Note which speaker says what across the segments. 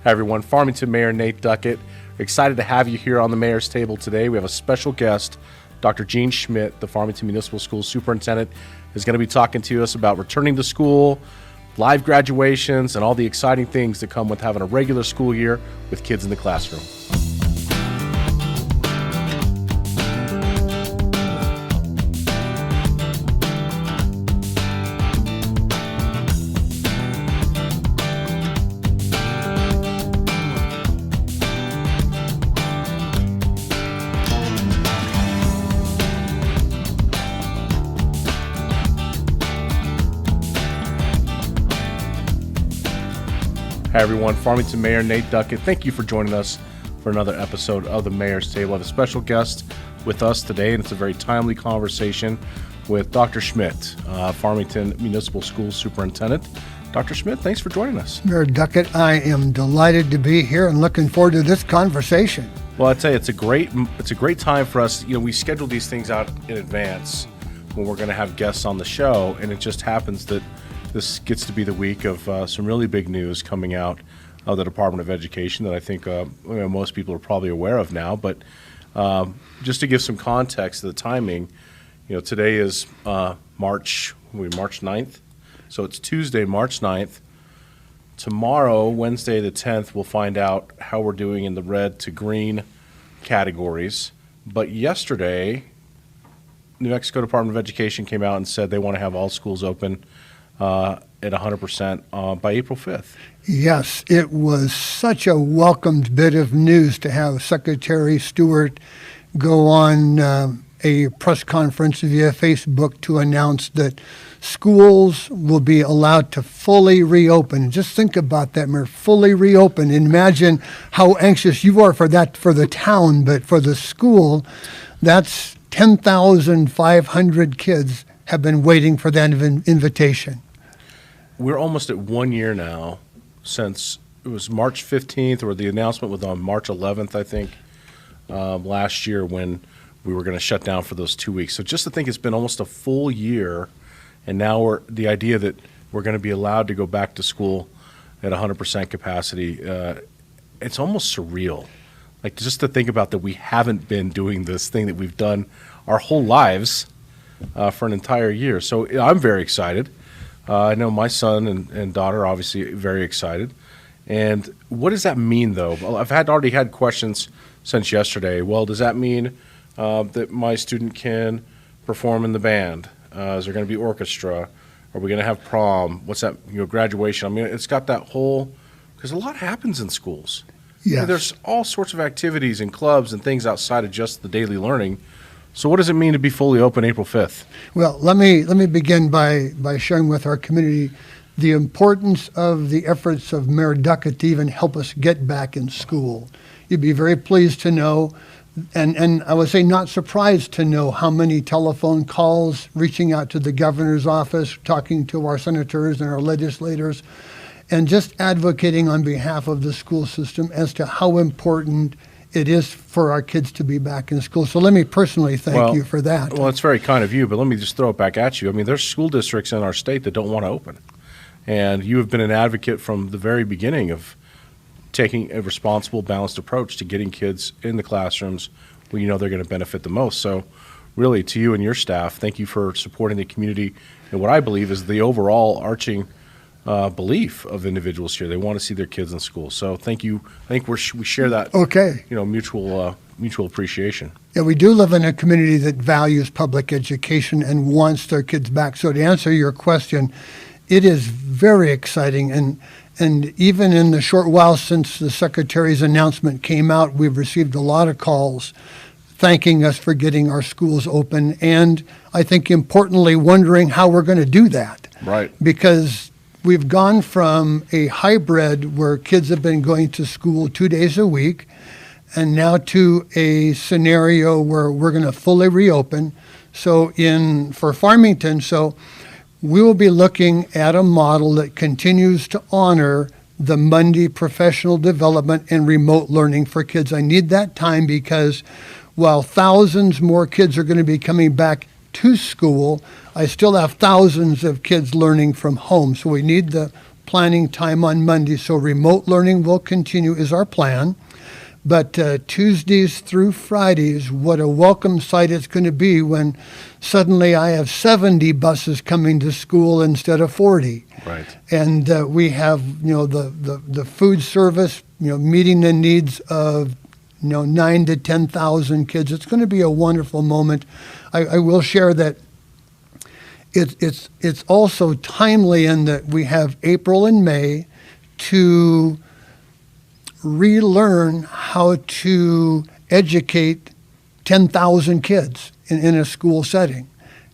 Speaker 1: Hi everyone, Farmington Mayor Nate Duckett. Excited to have you here on the Mayor's Table today. We have a special guest, Dr. Schmidt, the Farmington Municipal School Superintendent, is going to be talking to us about returning to school, live graduations, and all the exciting things that come with having a regular school year with kids in the classroom. Hi everyone, Farmington Mayor Nate Duckett. Thank you for joining us for another episode of the Mayor's Table. I have a special guest with us today, and it's a very timely conversation with Dr. Schmidt, Farmington Municipal School Superintendent. Dr. Schmidt, thanks for joining us.
Speaker 2: Mayor Duckett, I am delighted to be here and looking forward to this conversation.
Speaker 1: Well, I tell you, it's a great time for us. You know, we schedule these things out in advance when we're going to have guests on the show, and it just happens that this gets to be the week of some really big news coming out of the Department of Education that I think most people are probably aware of now. But just to give some context to the timing, you know, today is March 9th. So it's Tuesday, March 9th. Tomorrow, Wednesday the 10th, we'll find out how we're doing in the red to green categories. But yesterday, New Mexico Department of Education came out and said they want to have all schools open at 100% by April 5th.
Speaker 2: Yes, it was such a welcomed bit of news to have Secretary Stewart go on a press conference via Facebook to announce that schools will be allowed to fully reopen. Just think about that, Mayor, fully reopen. Imagine how anxious you are for that for the town, but for the school, that's 10,500 kids have been waiting for that invitation.
Speaker 1: We're almost at 1 year now since it was March 15th, or the announcement was on March 11th, I think, last year when we were going to shut down for those 2 weeks. So just to think it's been almost a full year, and now the idea that we're going to be allowed to go back to school at 100% capacity, it's almost surreal. Like, just to think about that we haven't been doing this thing that we've done our whole lives for an entire year. So I'm very excited. I know my son and daughter are obviously very excited. And what does that mean, though? Well, I've already had questions since yesterday. Well, does that mean that my student can perform in the band? Is there going to be orchestra? Are we going to have prom? What's that? Graduation. I mean, it's got that whole, because a lot happens in schools.
Speaker 2: Yes.
Speaker 1: I mean, there's all sorts of activities and clubs and things outside of just the daily learning. So what does it mean to be fully open April 5th?
Speaker 2: Well, let me begin by sharing with our community the importance of the efforts of Mayor Duckett to even help us get back in school. You'd be very pleased to know, and I would say not surprised to know, how many telephone calls, reaching out to the governor's office, talking to our senators and our legislators, and just advocating on behalf of the school system as to how important it is for our kids to be back in school. So let me personally thank you for that.
Speaker 1: Well, it's very kind of you, but let me just throw it back at you. I mean, there's school districts in our state that don't want to open. And you have been an advocate from the very beginning of taking a responsible, balanced approach to getting kids in the classrooms where you know they're going to benefit the most. So really, to you and your staff, thank you for supporting the community and what I believe is the overall arching belief of individuals here. They want to see their kids in school. So thank you. I think we share that mutual appreciation.
Speaker 2: Yeah, we do live in a community that values public education and wants their kids back. So to answer your question, it is very exciting. And even in the short while since the Secretary's announcement came out, we've received a lot of calls thanking us for getting our schools open. And I think importantly, wondering how we're going to do that.
Speaker 1: Right.
Speaker 2: Because we've gone from a hybrid where kids have been going to school 2 days a week, and now to a scenario where we're going to fully reopen. So for Farmington, we will be looking at a model that continues to honor the Monday professional development and remote learning for kids. I need that time because while thousands more kids are going to be coming back to school, I still have thousands of kids learning from home. So we need the planning time on Monday. So remote learning will continue is our plan. But Tuesdays through Fridays, what a welcome sight it's going to be when suddenly I have 70 buses coming to school instead of 40.
Speaker 1: Right.
Speaker 2: And we have, the food service, meeting the needs of, 9 to 10,000 kids. It's going to be a wonderful moment. I will share that it's also timely in that we have April and May to relearn how to educate 10,000 kids in a school setting,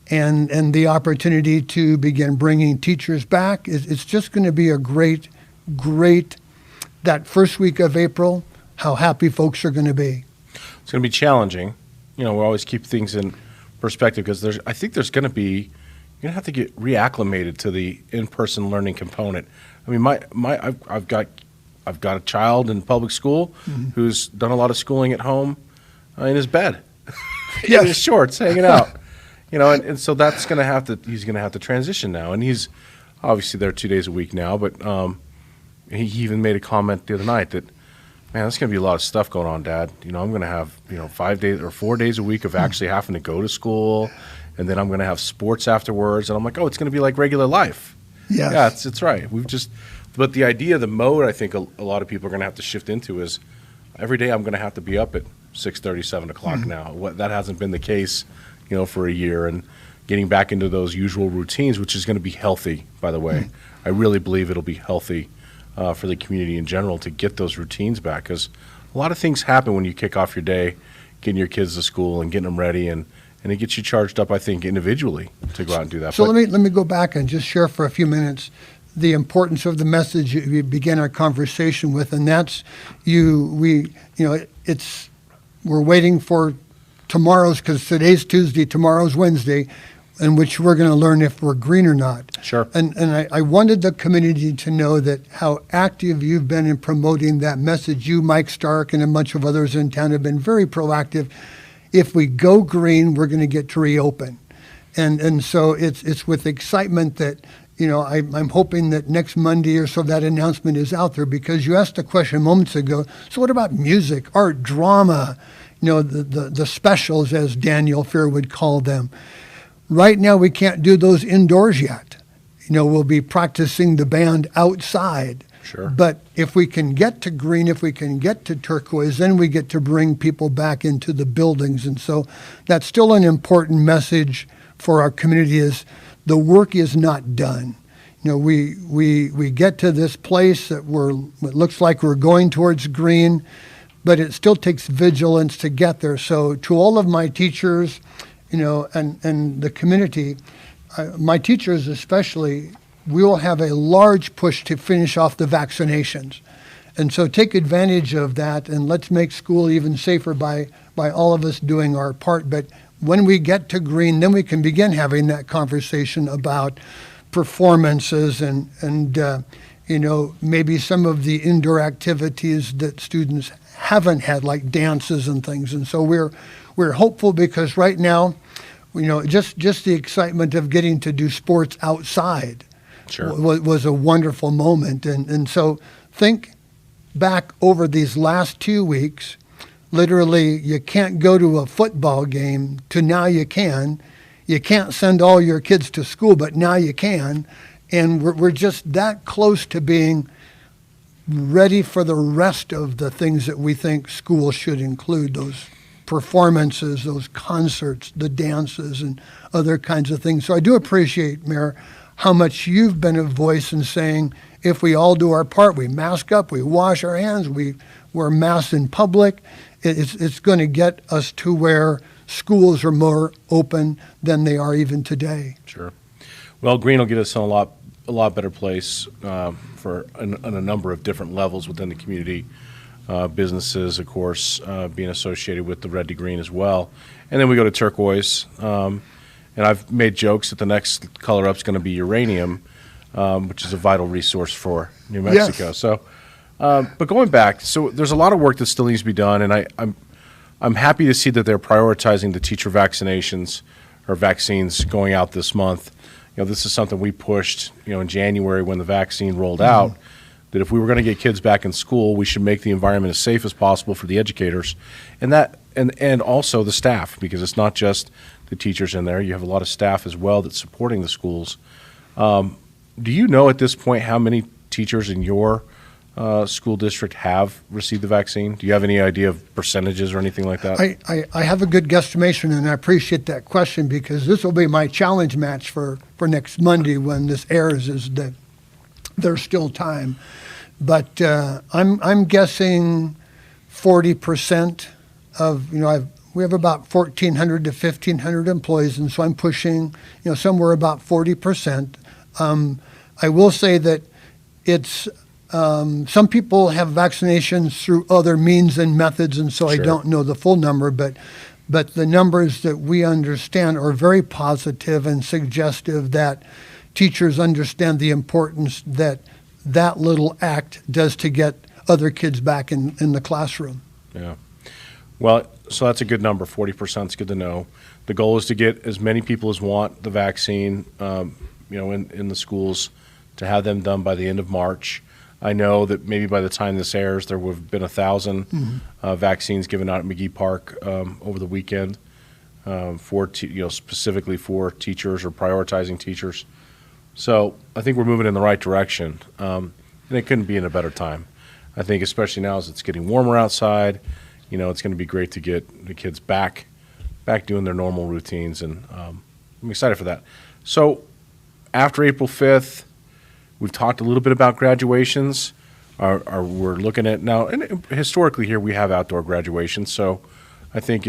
Speaker 2: and the opportunity to begin bringing teachers back. It's just going to be a great, that first week of April, how happy folks are going to be.
Speaker 1: It's going to be challenging. We always keep things in perspective because I think there's going to be, you're going to have to get reacclimated to the in-person learning component. I mean, I've got a child in public school who's done a lot of schooling at home in his bed, in his shorts, hanging out. And so that's going to have to, he's going to have to transition now. And he's obviously there 2 days a week now, but he even made a comment the other night that, man, there's going to be a lot of stuff going on, Dad. I'm going to have, 5 days or 4 days a week of actually having to go to school, and then I'm going to have sports afterwards. And I'm like, oh, it's going to be like regular life.
Speaker 2: Yes.
Speaker 1: Yeah, it's right. But the idea, the mode I think a lot of people are going to have to shift into is every day I'm going to have to be up at 6:30, 7 o'clock now. That hasn't been the case, for a year, and getting back into those usual routines, which is going to be healthy, by the way. I really believe it'll be healthy for the community in general to get those routines back, because a lot of things happen when you kick off your day, getting your kids to school and getting them ready, and it gets you charged up, I think, individually to go out and do that.
Speaker 2: So let me go back and just share for a few minutes the importance of the message we began our conversation with, and that's we're waiting for tomorrow's, because today's Tuesday, tomorrow's Wednesday, in which we're going to learn if we're green or not.
Speaker 1: Sure.
Speaker 2: And I wanted the community to know that how active you've been in promoting that message. You, Mike Stark, and a bunch of others in town have been very proactive. If we go green, we're going to get to reopen. And so it's with excitement that, I'm hoping that next Monday or so that announcement is out there, because you asked a question moments ago, so what about music, art, drama, the specials, as Daniel Fair would call them? Right now, we can't do those indoors yet. We'll be practicing the band outside.
Speaker 1: Sure.
Speaker 2: But if we can get to green, if we can get to turquoise, then we get to bring people back into the buildings. And so that's still an important message for our community, is the work is not done. We get to this place that it looks like we're going towards green, but it still takes vigilance to get there. So to all of my teachers, and the community, my teachers especially, we will have a large push to finish off the vaccinations. And so take advantage of that, and let's make school even safer by all of us doing our part. But when we get to green, then we can begin having that conversation about performances and maybe some of the indoor activities that students haven't had, like dances and things. And so we're hopeful, because right now, just the excitement of getting to do sports outside was a wonderful moment. And so think back over these last 2 weeks. Literally, you can't go to a football game, to now you can. You can't send all your kids to school, but now you can. And we're just that close to being ready for the rest of the things that we think school should include, those performances, those concerts, the dances, and other kinds of things. So I do appreciate, Mayor, how much you've been a voice in saying, if we all do our part, we mask up, we wash our hands, we wear masks in public, it's going to get us to where schools are more open than they are even today.
Speaker 1: Sure. Well, green will get us in a lot better place for on a number of different levels within the community. Businesses, of course, being associated with the red to green as well. And then we go to turquoise. And I've made jokes that the next color up is going to be uranium, which is a vital resource for New Mexico.
Speaker 2: Yes.
Speaker 1: So, but going back, so there's a lot of work that still needs to be done, and I'm happy to see that they're prioritizing the teacher vaccinations or vaccines going out this month. this is something we pushed, in January when the vaccine rolled out, that if we were going to get kids back in school, we should make the environment as safe as possible for the educators and also the staff, because it's not just the teachers in there. You have a lot of staff as well that's supporting the schools. Do you know at this point how many teachers in your school district have received the vaccine? Do you have any idea of percentages or anything like that?
Speaker 2: I have a good guesstimation, and I appreciate that question, because this will be my challenge match for next Monday when this airs, is that there's still time. But I'm guessing 40% of, we have about 1,400 to 1,500 employees, and so I'm pushing, somewhere about 40%. I will say that it's some people have vaccinations through other means and methods, and so
Speaker 1: Sure.
Speaker 2: I don't know the full number, but the numbers that we understand are very positive and suggestive that teachers understand the importance that little act does to get other kids back in the classroom.
Speaker 1: Yeah. Well, so that's a good number. 40% is good to know. The goal is to get as many people as want the vaccine, in the schools, to have them done by the end of March. I know that maybe by the time this airs, there would have been 1,000 vaccines given out at McGee Park over the weekend specifically for teachers or prioritizing teachers. So I think we're moving in the right direction, and it couldn't be in a better time. I think especially now as it's getting warmer outside, it's going to be great to get the kids back doing their normal routines, and I'm excited for that. So after April 5th, we've talked a little bit about graduations. We're looking at now, and historically here we have outdoor graduations, so I think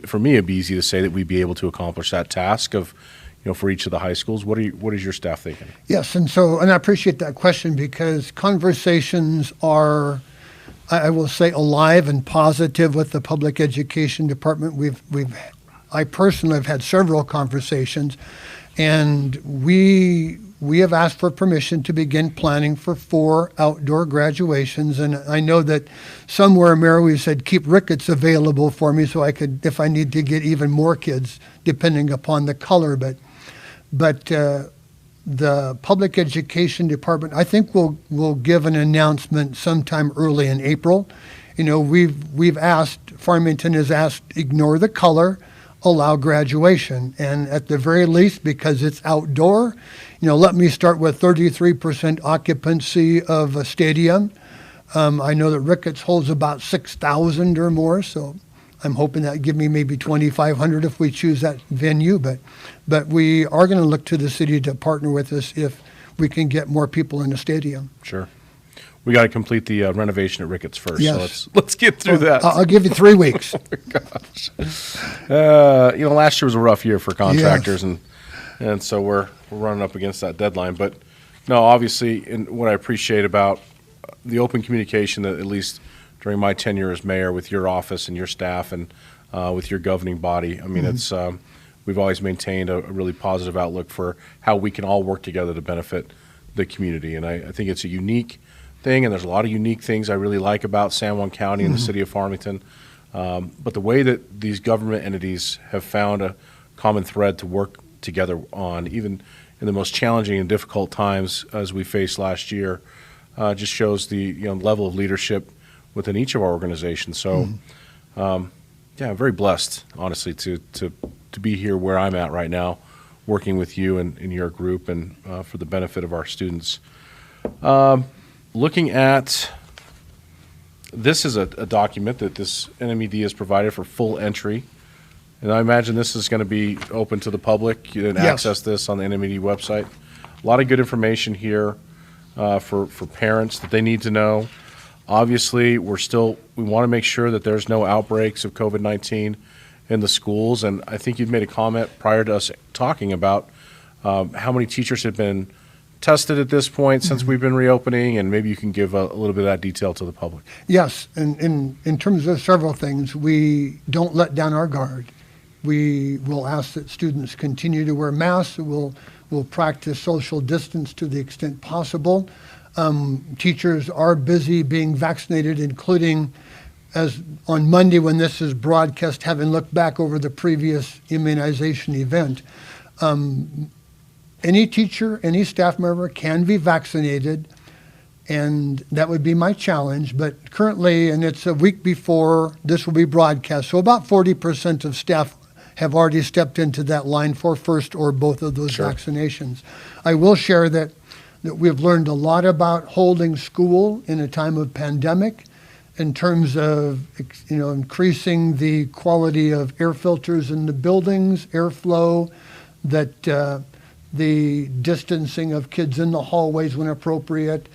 Speaker 1: for me it'd be easy to say that we'd be able to accomplish that task of, for each of the high schools. What is your staff thinking?
Speaker 2: Yes, and I appreciate that question, because conversations are, I will say, alive and positive with the public education department. I personally have had several conversations, and we have asked for permission to begin planning for 4 outdoor graduations. And I know that somewhere, Mary, we said, keep Ricketts available for me so I could, if I need to get even more kids, depending upon the color. But the public education department, I think will give an announcement sometime early in April. We've asked, Farmington has asked, ignore the color, allow graduation. And at the very least, because it's outdoor, let me start with 33% occupancy of a stadium. I know that Ricketts holds about 6,000 or more, so I'm hoping that give me maybe 2,500 if we choose that venue. But we are going to look to the city to partner with us if we can get more people in the stadium.
Speaker 1: Sure. We got to complete the renovation at Ricketts first.
Speaker 2: Yes.
Speaker 1: So let's get through that.
Speaker 2: I'll give you 3 weeks.
Speaker 1: Oh my gosh. Last year was a rough year for contractors,
Speaker 2: Yes.
Speaker 1: and so we're running up against that deadline. But no, obviously, and what I appreciate about the open communication that at least during my tenure as mayor with your office and your staff and with your governing body, I mean, it's we've always maintained a really positive outlook for how we can all work together to benefit the community. And I think it's a unique thing, and there's a lot of unique things I really like about San Juan County and the city of Farmington. But the way that these government entities have found a common thread to work together on, even in the most challenging and difficult times as we faced last year, just shows the level of leadership within each of our organizations. So, I'm very blessed, honestly, to be here where I'm at right now, working with you and your group, and for the benefit of our students. Looking at, this is a document that this NMED has provided for full entry, and I imagine this is going to be open to the public. You can
Speaker 2: Yes.
Speaker 1: access this on the NMED website. A lot of good information here for parents that they need to know. Obviously, we want to make sure that there's no outbreaks of COVID-19 in the schools, and I think you'd made a comment prior to us talking about how many teachers have been tested at this point since we've been reopening, and maybe you can give a little bit of that detail to the public.
Speaker 2: Yes, and in terms of several things, we don't let down our guard. We will ask that students continue to wear masks. We'll practice social distance to the extent possible. Teachers are busy being vaccinated, including, as on Monday when this is broadcast, having looked back over the previous immunization event. any teacher, any staff member can be vaccinated, and that would be my challenge. But currently, and it's a week before this will be broadcast, so about 40% of staff have already stepped into that line for first or both of those
Speaker 1: Sure.
Speaker 2: vaccinations. I will share that we've learned a lot about holding school in a time of pandemic in terms of, increasing the quality of air filters in the buildings, airflow, that the distancing of kids in the hallways when appropriate,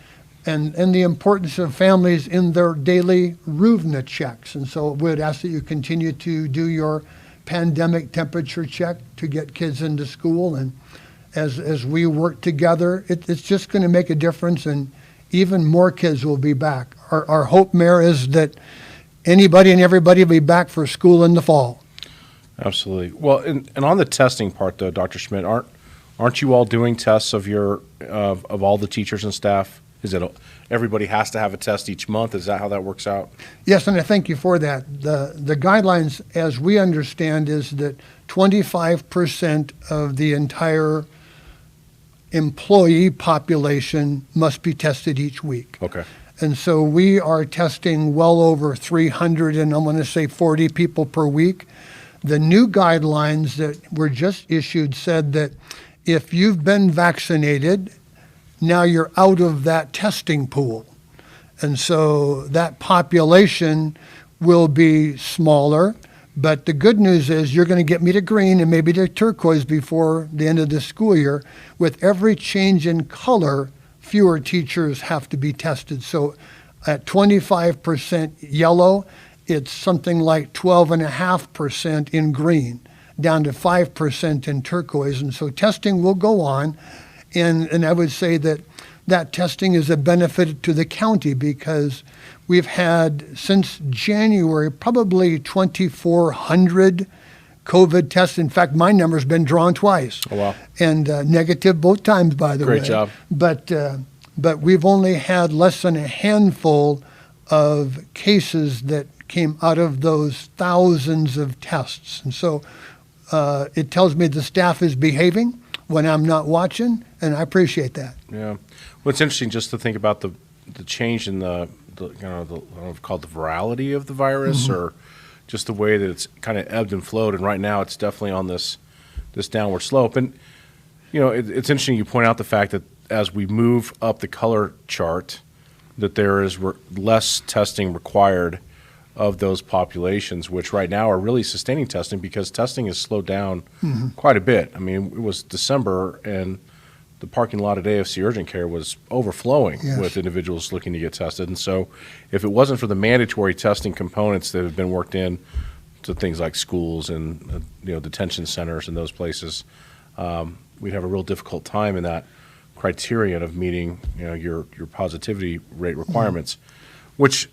Speaker 2: and the importance of families in their daily RUVNA checks. And so we'd ask that you continue to do your pandemic temperature check to get kids into school. And as we work together, it's just going to make a difference, and even more kids will be back. Our hope, Mayor, is that anybody and everybody will be back for school in the fall.
Speaker 1: Absolutely. Well, and on the testing part, though, Dr. Schmidt, aren't you all doing tests of of all the teachers and staff? Is it everybody has to have a test each month? Is that how that works out?
Speaker 2: Yes, and I thank you for that. The guidelines, as we understand, is that 25% of the entire employee population must be tested each week.
Speaker 1: Okay.
Speaker 2: And so we are testing well over 300 and I'm going to say 40 people per week. The new guidelines that were just issued said that if you've been vaccinated, now you're out of that testing pool. And so that population will be smaller. But the good news is you're going to get me to green and maybe to turquoise before the end of the school year. With every change in color, fewer teachers have to be tested. So at 25% yellow, it's something like 12.5% in green, down to 5% in turquoise. And so testing will go on. And I would say that testing is a benefit to the county because we've had, since January, probably 2,400 COVID tests. In fact, my number's been drawn twice.
Speaker 1: Oh, wow.
Speaker 2: And negative both times, by the way.
Speaker 1: Great job.
Speaker 2: But we've only had less than a handful of cases that came out of those thousands of tests. And so it tells me the staff is behaving when I'm not watching, and I appreciate that.
Speaker 1: Yeah. Well, it's interesting just to think about the change in the I don't know if it's called the virality of the virus or just the way that it's kind of ebbed and flowed. And right now it's definitely on this downward slope. And, it's interesting you point out the fact that as we move up the color chart, that there is less testing required of those populations, which right now are really sustaining testing because testing has slowed down quite a bit. I mean, it was December and the parking lot at AFC Urgent Care was overflowing with individuals looking to get tested. And so if it wasn't for the mandatory testing components that have been worked in to things like schools and detention centers and those places, we'd have a real difficult time in that criterion of meeting your positivity rate requirements, which,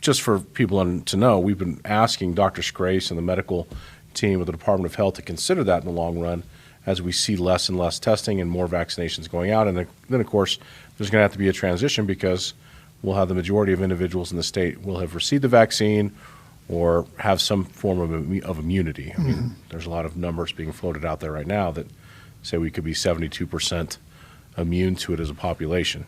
Speaker 1: just for people to know, we've been asking Dr. Scrace and the medical team of the Department of Health to consider that in the long run as we see less and less testing and more vaccinations going out. And then of course, there's going to have to be a transition because we'll have the majority of individuals in the state will have received the vaccine or have some form of immunity. I mean, there's a lot of numbers being floated out there right now that say we could be 72% immune to it as a population.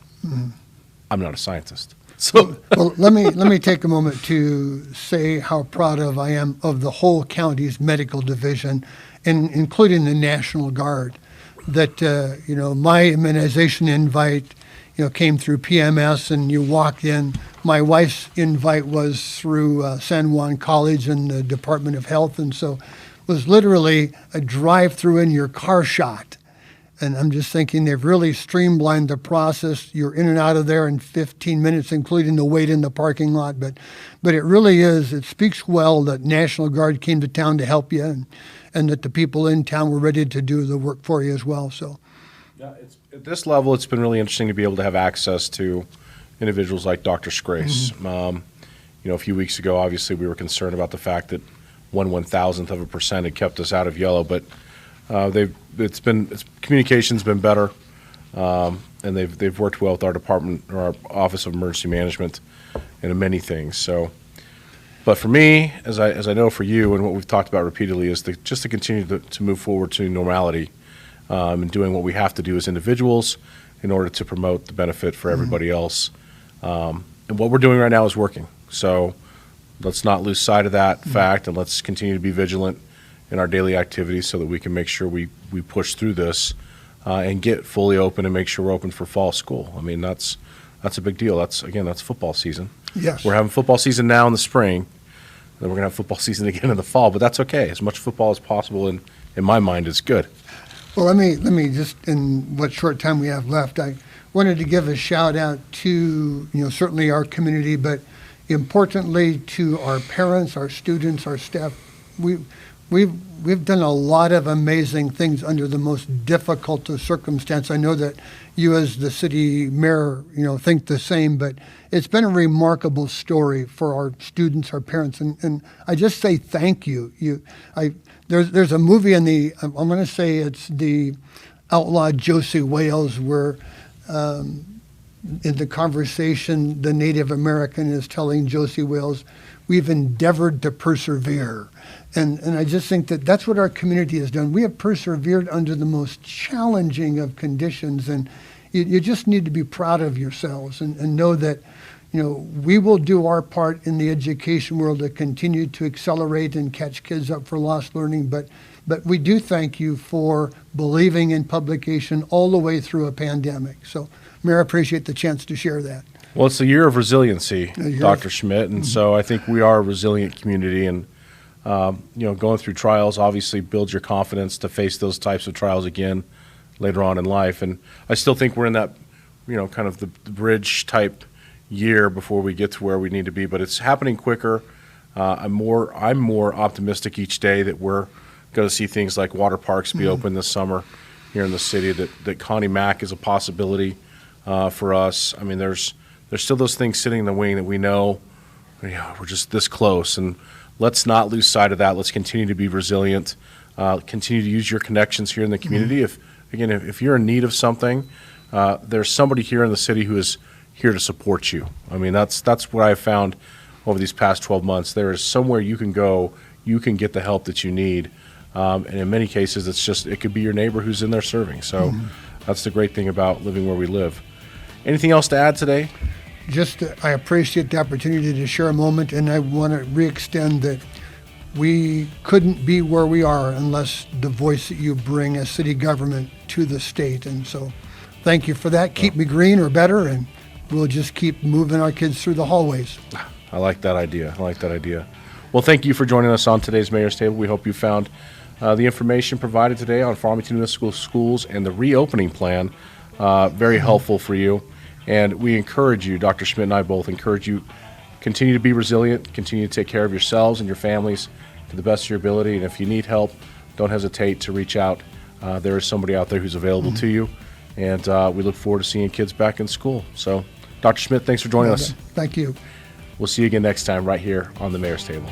Speaker 1: I'm not a scientist. So
Speaker 2: well, let me take a moment to say how proud I am of the whole county's medical division, including the National Guard. That my immunization invite, came through PMS, and you walk in. My wife's invite was through San Juan College and the Department of Health, and so it was literally a drive-through in your car shot. And I'm just thinking they've really streamlined the process. You're in and out of there in 15 minutes, including the wait in the parking lot. But it really is, it speaks well that National Guard came to town to help you and that the people in town were ready to do the work for you as well. So,
Speaker 1: yeah, at this level, it's been really interesting to be able to have access to individuals like Dr. Scrace. A few weeks ago, obviously, we were concerned about the fact that 1/1000% had kept us out of yellow, but communication's been better, and they've worked well with our department or our Office of Emergency Management in many things. So, but for me, as I know for you, and what we've talked about repeatedly, is just to continue to move forward to normality and doing what we have to do as individuals in order to promote the benefit for everybody else. And what we're doing right now is working. So let's not lose sight of that fact, and let's continue to be vigilant in our daily activities so that we can make sure we push through this and get fully open and make sure we're open for fall school. I mean, that's a big deal. That's football season.
Speaker 2: Yes.
Speaker 1: We're having football season now in the spring, then we're going to have football season again in the fall, but that's okay. As much football as possible, in my mind, is good.
Speaker 2: Well, let me just, in what short time we have left, I wanted to give a shout out to, certainly our community, but importantly to our parents, our students, our staff. We've done a lot of amazing things under the most difficult of circumstances. I know that you, as the city mayor, think the same, but it's been a remarkable story for our students, our parents, and I just say thank you. There's a movie I'm going to say it's the Outlaw Josie Wales, where in the conversation, the Native American is telling Josie Wales, we've endeavored to persevere. And I just think that that's what our community has done. We have persevered under the most challenging of conditions, and you just need to be proud of yourselves and know that, we will do our part in the education world to continue to accelerate and catch kids up for lost learning. But we do thank you for believing in publication all the way through a pandemic. So, Mayor, I appreciate the chance to share that.
Speaker 1: Well, it's a year of resiliency, Dr. Schmidt, and so I think we are a resilient community, and going through trials obviously builds your confidence to face those types of trials again later on in life. And I still think we're in that, kind of the bridge type year before we get to where we need to be, but it's happening quicker. I'm more optimistic each day that we're going to see things like water parks be open this summer here in the city, that Connie Mack is a possibility for us. I mean, there's still those things sitting in the wing that we know, we're just this close, and let's not lose sight of that. Let's continue to be resilient, continue to use your connections here in the community. If you're in need of something, there's somebody here in the city who is here to support you. I mean, that's what I've found over these past 12 months. There is somewhere you can go, you can get the help that you need. And in many cases, it could be your neighbor who's in there serving. So that's the great thing about living where we live. Anything else to add today?
Speaker 2: Just, I appreciate the opportunity to share a moment, and I want to re-extend that we couldn't be where we are unless the voice that you bring as city government to the state. And so thank you for that. Keep me green or better, and we'll just keep moving our kids through the hallways.
Speaker 1: I like that idea. Well, thank you for joining us on today's Mayor's Table. We hope you found the information provided today on Farmington Municipal Schools and the reopening plan very helpful for you. And we encourage you, Dr. Schmidt and I both encourage you, continue to be resilient, continue to take care of yourselves and your families to the best of your ability. And if you need help, don't hesitate to reach out. There is somebody out there who's available to you. And we look forward to seeing kids back in school. So, Dr. Schmidt, thanks for joining us.
Speaker 2: Thank you.
Speaker 1: We'll see you again next time right here on the Mayor's Table.